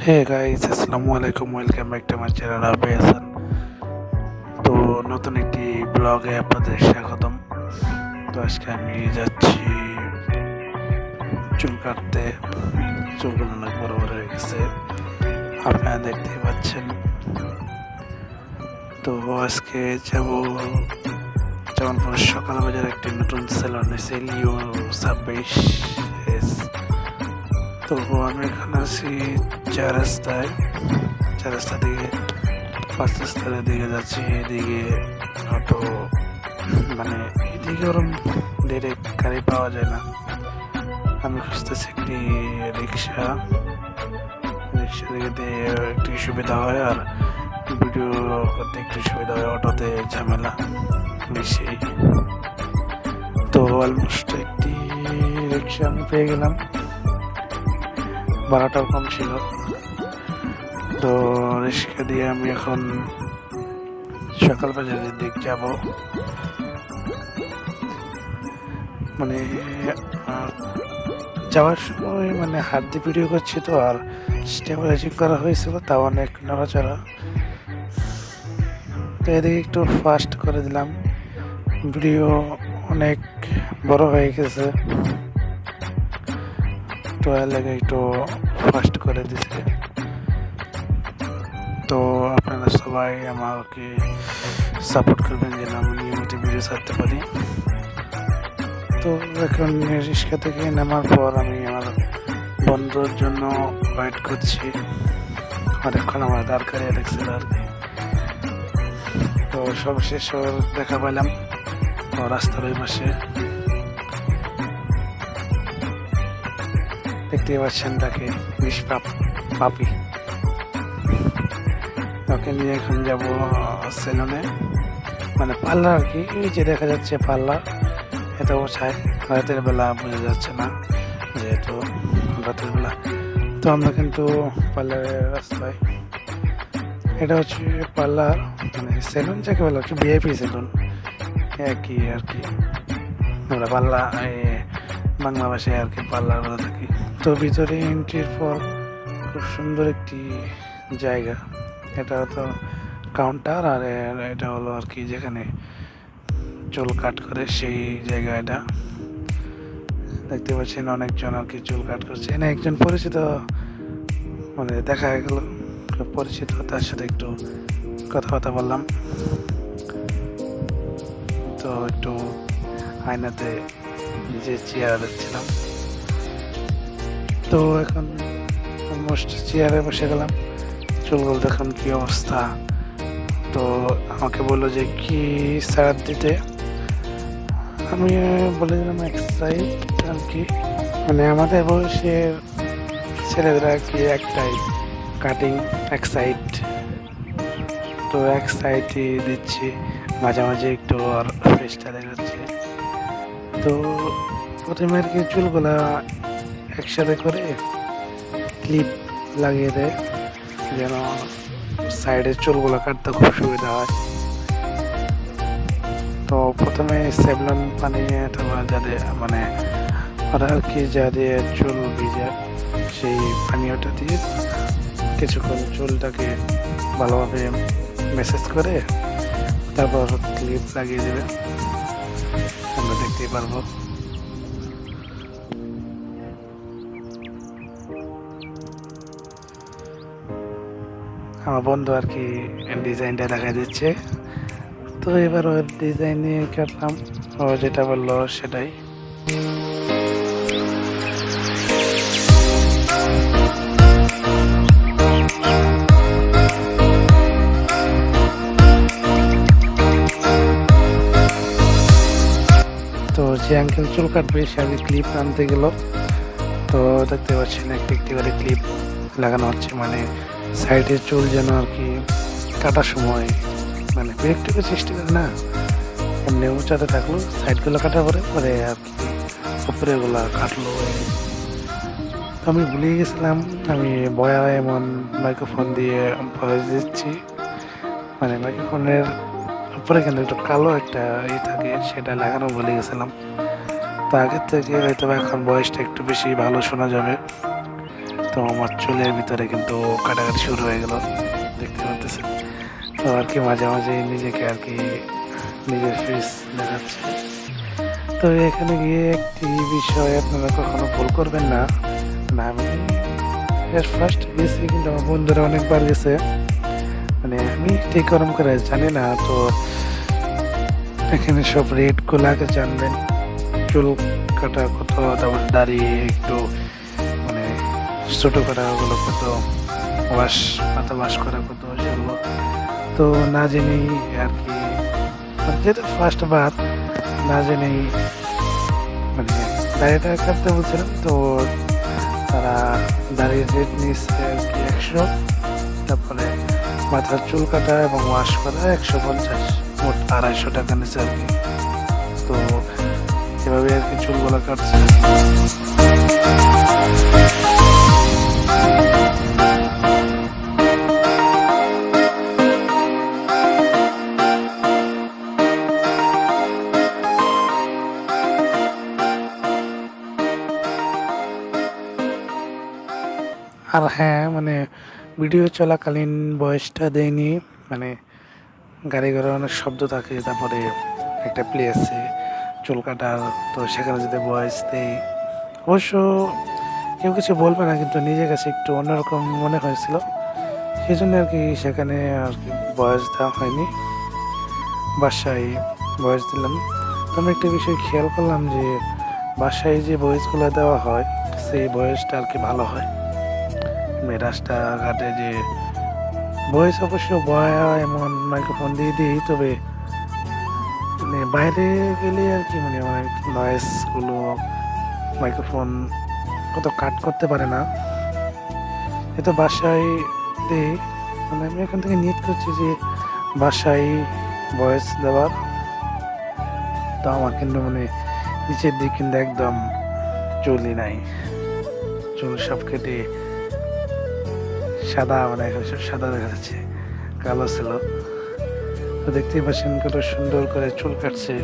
Hey guys, আসসালামু আলাইকুম, welcome back to my channel আবি হাসান। তো নতুন একটি ব্লগে আপনাদের স্বাগতম। তো আজকে আমি যাচ্ছি চুল কাটতে। চুলগুলো অনেক বড় বড় হয়ে গেছে, আপনারা দেখতেই পাচ্ছেন। তো আজকে যাব জামালপুর সকাল বাজার একটি নতুন সেলুন এসে লিও 26S। তো আমি এখানে আছি চার রাস্তা দিকে 5 রাস্তার দিকে যাচ্ছি। এদিকে অটো মানে এদিকে ওরকম ডিরেক্ট গাড়ি পাওয়া যায় না। আমি খুঁজতেছি একটি রিক্সা দিকে দিয়ে একটু সুবিধা হয়, আর ভিডিও করতে একটু সুবিধা হয়, অটোতে ঝামেলা বেশি। তো অলমোস্ট একটি রিক্সা আমি পেয়ে গেলাম, ভাড়াটাও কম ছিল। তো রিক্সা দিয়ে আমি এখন সকাল বাজারের দিক যাব। মানে যাওয়ার সময় হাত দিয়ে ভিডিও করছি, তো আর স্টেবিলাইজিং করা হয়েছিল, তাও অনেক নড়াচড়া। তো এদিকে একটু ফাস্ট করে দিলাম, ভিডিও অনেক বড় হয়ে গেছে, তো এর লাগে একটু ফাস্ট করে দিছে। তো আপনারা সবাই আমাকে সাপোর্ট করবেন যেন আমি নিয়মিত ভিডিও ছাড়তে পারি। তো এখন রিক্সা থেকে নামার পর আমি আমার বন্ধুর জন্য ওয়েট করছি, অনেকক্ষণ আমার দরকারি লাগছিল আর কি। তো সবশেষ ওর দেখা পেলাম ও রাস্তার ওই পাশে, দেখতেই পাচ্ছেন তাকে, পাপি। ওকে নিয়ে এখন যাবো সেলুনে, পার্লার আর কি। এই যে দেখা যাচ্ছে পার্লার, এত বোঝায় রাতের বেলা বোঝা যাচ্ছে না, যেহেতু রাতের বেলা। তো আমরা কিন্তু পার্লারের রাস্তায়, এটা হচ্ছে পার্লার সেলুন যাকে বলা হচ্ছে ভিআইপি সেলুন একই আর কি। আমরা পার্লার বাংলা ভাষায় আর কি পার্লার বলে থাকি। তো ভিতরে এন্ট্রির পর খুব সুন্দর একটি জায়গা, এটা তো কাউন্টার, আর এটা হলো আর কি যেখানে চুল কাট করে সেই জায়গা। এটা দেখতে পাচ্ছেন অনেকজন আর কি চুল কাট করছে। এখানে একজন পরিচিত দেখা গেল, পরিচিত, তার সাথে একটু কথাবার্তা বললাম। তো একটু আয়নাতে নিজের চেয়ার দেখছিলাম। তো এখন অলমোস্ট চেয়ারে বসে গেলাম, চুলগুলো দেখুন কি অবস্থা। তো আমাকে বললো যে কি স্যার দিতে, আমি বলে দিলাম এক সাইড আর কি। আমাদের বয়সের ছেলেদের আর কি একটাই কাটিং, এক সাইড। তো এক সাইডই দিচ্ছি, মাঝে মাঝে একটু আর ফেসটা দেখাচ্ছে। তো প্রথমে আর কি চুলগুলা একসাথে করে ক্লিপ লাগিয়ে দেয়, যেন সাইডের চুলগুলো কাটতে খুব সুবিধা হয়। তো প্রথমে সেভলন পানি অথবা যাদের ওরা আর কি যা দিয়ে চুল ভিজে, সেই পানীয়টা দিয়ে কিছুক্ষণ চুলটাকে ভালোভাবে ম্যাসেজ করে তারপর ক্লিপ লাগিয়ে দেবে, আমরা দেখতেই পারবো। আমার বন্ধু আর কি ডিজাইনটা দেখা দিচ্ছে, তো এবার ওর ডিজাইন নিয়ে কাটলাম, ও যেটা বললো সেটাই। তো যে আঙ্কেল চুল কাটবে সে আগে ক্লিপ আনতে গেল। তো দেখতে পাচ্ছেন একটি একটি করে ক্লিপ লাগানো হচ্ছে, সাইডের চুল যেন আর কি কাটার সময় বিরক্তিকর সৃষ্টি করে না, এমনি উঁচাতে থাকলো, সাইডগুলো কাটার পরে পরে আর কি উপরেগুলো কাটলো। আমি ভুলিয়ে গেছিলাম, আমি বয়া এমন মাইক্রোফোন দিয়ে ভয়েস দিচ্ছি, মাইক্রোফোনের উপরে কিন্তু একটু কালো একটা থাকে, সেটা লাগানো ভুলে গেছিলাম। তো আগের থেকে হয়তো এখন ভয়েসটা একটু বেশি ভালো শোনা যাবে। তো আমার চুলের ভিতরে কিন্তু কাটাকাটি শুরু হয়ে গেল, দেখতে পাচ্ছেন। তো আর কি মাঝে মাঝে নিজেকে আর কি নিজের ফেস দেখাচ্ছে। তো এখানে গিয়ে একটি বিষয় আপনারা কখনো ভুল করবেন না, আমি ফার্স্ট গেছি কিন্তু আমার বন্ধুরা অনেকবার গেছে, মানে আমি ঠিক গরম করে জানি না। তো এখানে সব রেটগুলো আগে জানবেন, চুল কাটা কত, তারপর দাঁড়িয়ে একটু মানে ছোটো করা ওগুলো কত, মাথা ওয়াশ করা কত, সেগুলো তো না জেনেই আর কি, যেহেতু ফার্স্ট বার না জেনেই মানে দাড়িটা কাটতে বলছিলাম। তো তারা দাড়ির রেট নিচ্ছে আর কি 100, তারপরে মাথার চুল কাটা এবং ওয়াশ করা 150, মোট 250 টাকা নিচ্ছে আর কি। তো এভাবে আর কি চুলগুলো কাটছে। আর হ্যাঁ, মানে ভিডিও চলাকালীন ভয়েসটা দেয়নি, মানে গাড়ি ঘোড়ার অনেক শব্দ থাকে, তারপরে একটা প্লেসে চুল কাটার, তো সেখানে যদি ভয়েস দেই অবশ্য কেউ কিছু বলবে না, কিন্তু নিজের কাছে একটু অন্যরকম মনে হয়েছিল, সেই জন্য আর কি সেখানে আর কি ভয়েস দেওয়া হয়নি, বাসায় ভয়েস দিলাম। তো আমি একটা বিষয় খেয়াল করলাম যে বাসায় যে ভয়েসগুলো দেওয়া হয় সেই ভয়েসটা আর কি ভালো হয়। রাস্তাঘাটে যে ভয়েস অবশ্য বয় এমন মাইক্রোফোন দিয়ে দিই, তবে মানে বাইরে গেলে আর কি মানে অনেক নয়েজগুলো মাইক্রোফোন কত কাট করতে পারে না, এতো বাসায় দিই। মানে আমি এখান থেকে নিয়ত করছি যে বাসায় ভয়েস দেওয়ার। তো আমার কিন্তু মানে নিচের দিক কিন্তু একদম চুলই নাই, চুল সব কেটে সাদা, মানে এখন সব সাদা দেখা যাচ্ছে, কালো ছিল। তো দেখতেই পাচ্ছেন কত সুন্দর করে চুল কাটছে,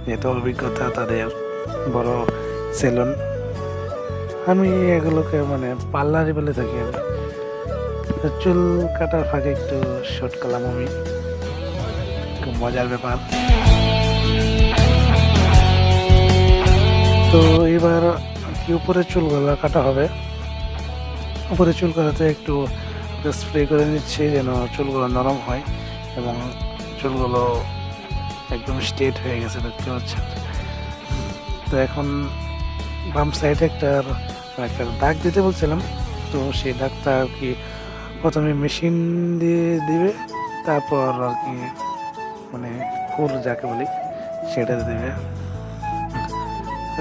যেহেতু অভিজ্ঞতা তাদের, বড় সেলুন। আমি এগুলোকে মানে পার্লারই বলে থাকি আমি। তো চুল কাটার ফাঁকে একটু শর্ট করলাম আমি, খুব মজার ব্যাপার। তো এবার কি উপরে চুলগুলো কাটা হবে, উপরে চুল কাটাতে একটু স্প্রে করে নিচ্ছি যেন চুলগুলো নরম হয় এবং চুলগুলো একদম স্ট্রেট হয়ে গেছে, দেখতে পাচ্ছেন। তো এখন বাম সাইডে একটা দাগ দিতে বলছিলাম, তো সেই দাগটা আর কি প্রথমে মেশিন দিয়ে দিবে, তারপর আর কি মানে খুর যাকে বলি সেটা দিবে।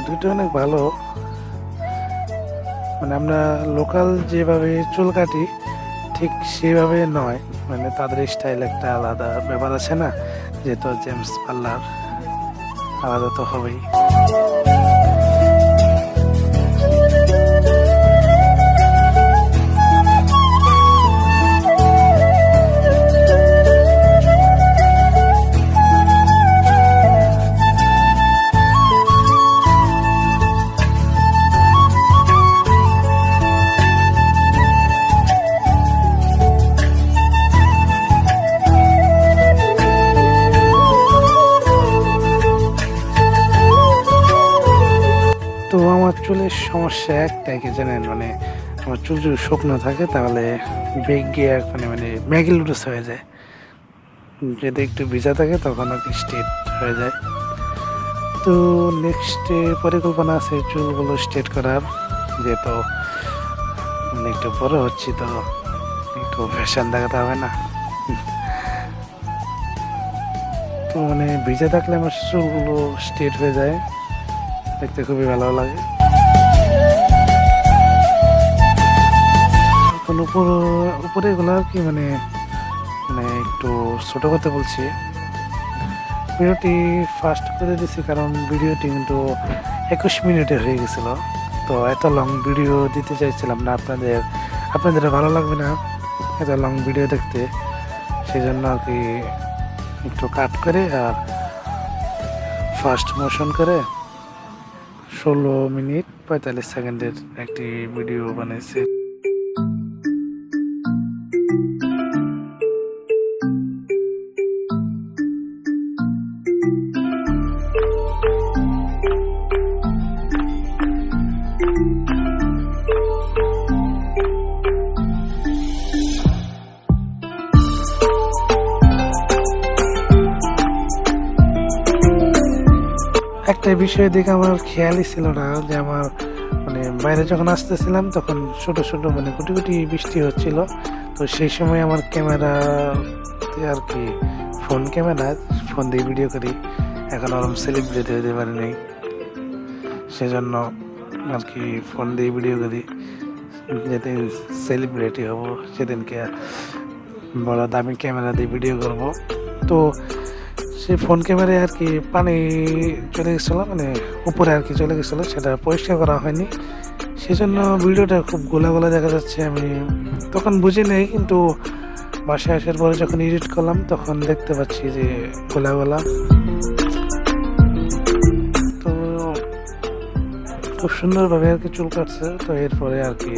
দুটো অনেক ভালো, মানে আমরা লোকাল যেভাবে চুল কাটি ঠিক সেভাবে নয়, মানে তাদের স্টাইল একটা আলাদা ব্যাপার আছে না, যেহেতু জেমস পার্লার আলাদা তো হবেই। তো আমার চুলের সমস্যা একটাই কি জানেন, মানে আমার চুল যদি শুকনো থাকে তাহলে বেগ গিয়ে মানে ম্যাগি লুডুস হয়ে যায়, যদি একটু ভিজা থাকে তখন আর কি স্ট্রেট হয়ে যায়। তো নেক্সটে পরিকল্পনা আছে চুলগুলো স্ট্রেট করার, যেহেতু মানে একটু বড় হচ্ছি, তো একটু ফ্যাশন দেখাতে হবে না। তো মানে ভিজা থাকলে আমার চুলগুলো স্ট্রেট হয়ে যায়, দেখতে খুবই ভালো লাগে। এখন উপরে এগুলো আর কি মানে একটু ছোট করতে বলছি। ভিডিওটি ফাস্ট করে দিছি কারণ ভিডিওটি কিন্তু 21 মিনিটের হয়ে গেছিল, তো এত লং ভিডিও দিতে চাইছিলাম না, আপনাদের ভালো লাগবে না এত লং ভিডিও দেখতে, সেই জন্য আর কি একটু কাট করে আর ফাস্ট মোশন করে 16 মিনিট 45 সেকেন্ডের একটি ভিডিও বানিয়েছি। একটা বিষয় দেখে আমার খেয়ালই ছিল না যে আমার মানে বাইরে যখন আসতেছিলাম তখন ছোট ছোট মানে গুটি গুটি বৃষ্টি হচ্ছিল। তো সেই সময় আমার ক্যামেরাতে আর কি ফোন দিয়ে ভিডিও করি, এখন ওরকম সেলিব্রিটি হতে পারিনি, সেজন্য আর কি ফোন দিয়ে ভিডিও করি। যেদিন সেলিব্রিটি হব সেদিনকে বড় দামি ক্যামেরা দিয়ে ভিডিও করব। তো সেই ফোন ক্যামেরায় আর কি পানি চলে গেছিলো, মানে উপরে আর কি চলে গেছিলো, সেটা পরিষ্কার করা হয়নি, সেজন্য ভিডিওটা খুব গোলা গোলা দেখা যাচ্ছে। আমি তখন বুঝি নেই, কিন্তু বাসায় আসার পরে যখন এডিট করলাম তখন দেখতে পাচ্ছি যে গোলা গোলা। তো খুব সুন্দরভাবে আর কি চুল কাটছে। তো এরপরে আর কি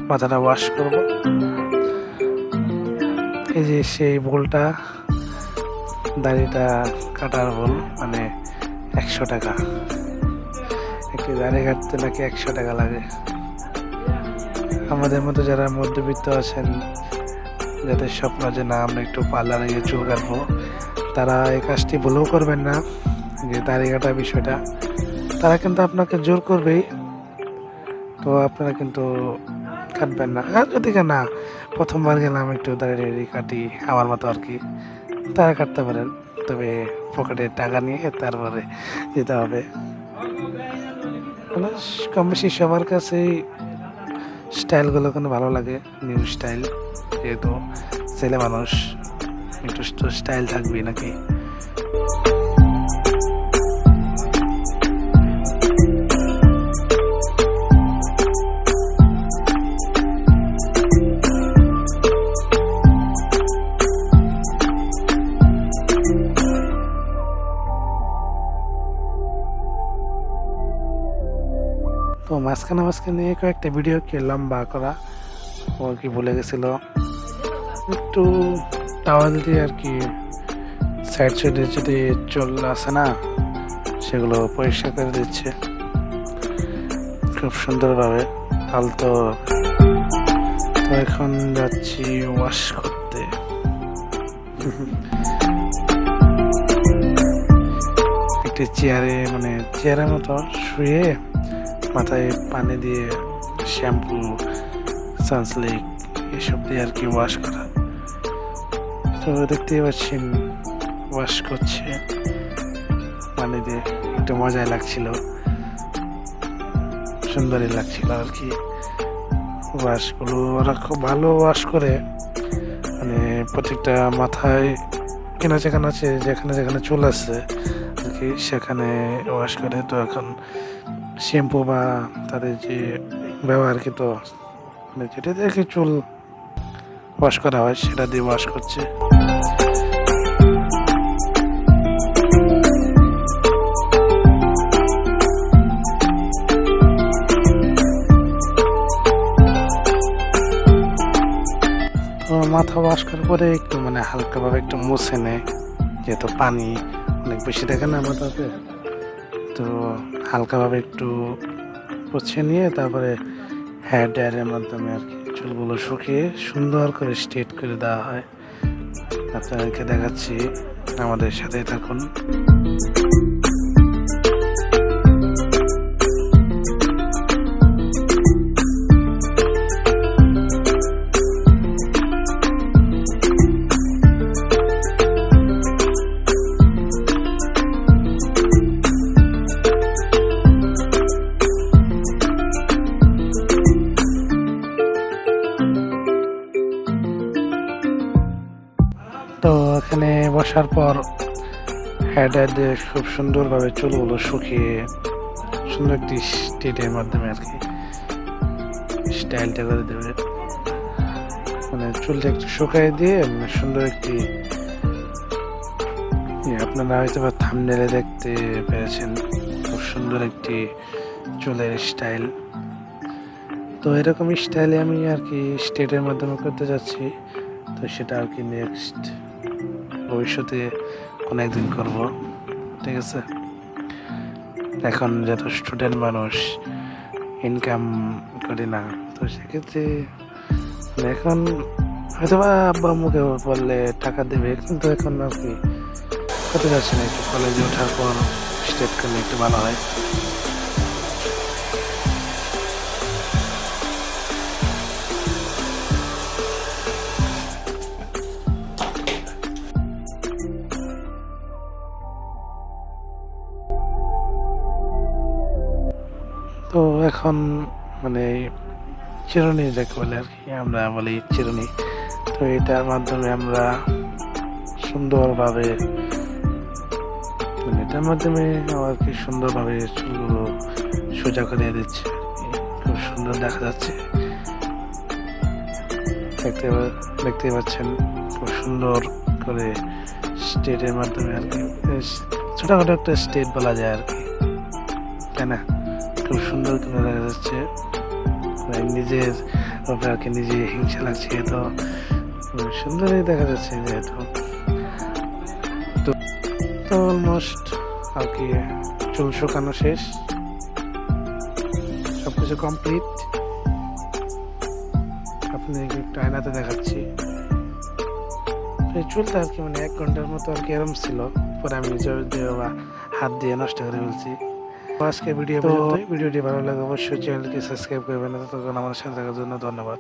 মাথাটা ওয়াশ করব। এই যে সেই বোলটা, দাড়িটা কাটার বল, মানে 100 টাকা। একটি দাড়ি কাটতে নাকি 100 টাকা লাগে। আমাদের মতো যারা মধ্যবিত্ত আছেন, যাদের স্বপ্ন যে না আমরা একটু পার্লারে গিয়ে চুল কাটবো, তারা এই কাজটি ভুলেও করবেন না। যে দাড়ি কাটার বিষয়টা তারা কিন্তু আপনাকে জোর করবেই, তো আপনারা কিন্তু কাটবেন না। আর যদি না প্রথমবার গেলাম একটু দাড়ি কাটি আমার মতো আর কি, তারা কাটতে পারেন, তবে পকেটে টাকা নিয়ে তারপরে যেতে হবে। কম বেশি সবার কাছেই স্টাইলগুলো কিন্তু ভালো লাগে, নিউ স্টাইল, যেহেতু ছেলে মানুষ একটু স্টাইল থাকবে নাকি। তো মাঝখানে কয়েকটা ভিডিও কি লম্বা করা ও কি ভুলে গেছিল, একটু টাওয়াল দিয়ে আর কি সাইডে যদি চুল আছে না সেগুলো পরিষ্কার করে দিচ্ছে খুব সুন্দরভাবে আলতো। তো এখন যাচ্ছি ওয়াশ করতে। একটি চেয়ারের মতো শুয়ে মাথায় পানি দিয়ে শ্যাম্পু, সানসিল্ক এসব দিয়ে আর কি ওয়াশ করা। তো দেখতেই পাচ্ছেন ওয়াশ করছে পানি দিয়ে, একটু মজাই লাগছিল, সুন্দরই লাগছিল আর কি। ওয়াশগুলো ওরা খুব ভালো ওয়াশ করে, মানে প্রত্যেকটা মাথায় যেখানে যেখানে চুল আছে আর কি সেখানে ওয়াশ করে। তো এখন শ্যাম্পু বা তাদের যে ব্যবহারকৃত মানে যেটা দেখে চুল ওয়াশ করা হয় সেটা দিয়ে ওয়াশ করছে। তো মাথা ওয়াশ করার পরে একটু মানে হালকাভাবে একটু মুছে নেয়, যেহেতু পানি অনেক বেশি থাকে না মাথাতে, তো হালকাভাবে একটু মুছে নিয়ে তারপরে হেয়ার ড্রায়ারের মাধ্যমে আর কি চুলগুলো শুকিয়ে সুন্দর করে স্ট্রেট করে দেওয়া হয়। আপনাদেরকে দেখাচ্ছি, আমাদের সাথেই থাকুন। তো এখানে বসার পর হেয়ার ড্রায়ার দিয়ে খুব সুন্দরভাবে চুলগুলো শুকিয়ে সুন্দর একটি স্টেটের মাধ্যমে আর কি স্টাইলটা করে দেবে। মানে চুলটা একটু শুকাই দিয়ে মানে সুন্দর একটি, আপনারা হয়তো বা থাম্বনেইলে দেখতে পেরেছেন, খুব সুন্দর একটি চুলের স্টাইল। তো এরকম স্টাইলে আমি আর কি স্টেটের মাধ্যমে করতে যাচ্ছি। তো সেটা আর কি নেক্সট ভবিষ্যতে কোনো একদিন করব, ঠিক আছে। এখন যত স্টুডেন্ট মানুষ ইনকাম করি না, তো সেক্ষেত্রে এখন হয়তো বা আব্বা আম্মুকে বললে টাকা দেবে, কিন্তু এখন আর কি করতে যাচ্ছি না। একটু কলেজে ওঠার পর স্টেট করলে একটু ভালো হয়। তো এখন মানে চিরুনি যাকে বলে আর কি, আমরা বলি চিরুনি। তো এটার মাধ্যমে আমরা সুন্দরভাবে এটার মাধ্যমে আর কি সুন্দরভাবে চুলগুলো সোজা করে দিচ্ছে। খুব সুন্দর দেখা যাচ্ছে, দেখতে পাচ্ছেন খুব সুন্দর করে স্টেটের মাধ্যমে আর কি, ছোটখাটো একটা স্টেট বলা যায় আর কি, তাই না? খুব সুন্দর করে দেখা যাচ্ছে। নিজের আর কি নিজে হিংসা লাগছে, তো সুন্দরই দেখা যাচ্ছে যেহেতু। তো অলমোস্ট আর কি চুল শুকানো শেষ, সবকিছু কমপ্লিট। আপনাকে একটু আয়নাতে দেখাচ্ছি। এই চুলটা আর কি 1 ঘন্টার মতো আর কি এরম ছিল, পরে আমি হাত দিয়ে নষ্ট করে ফেলছি। আজকে ভিডিওটি ভালো লাগে অবশ্যই চ্যানেলকে সাবস্ক্রাইব করবেন। ততক্ষণ আমার সাথে থাকার জন্য ধন্যবাদ।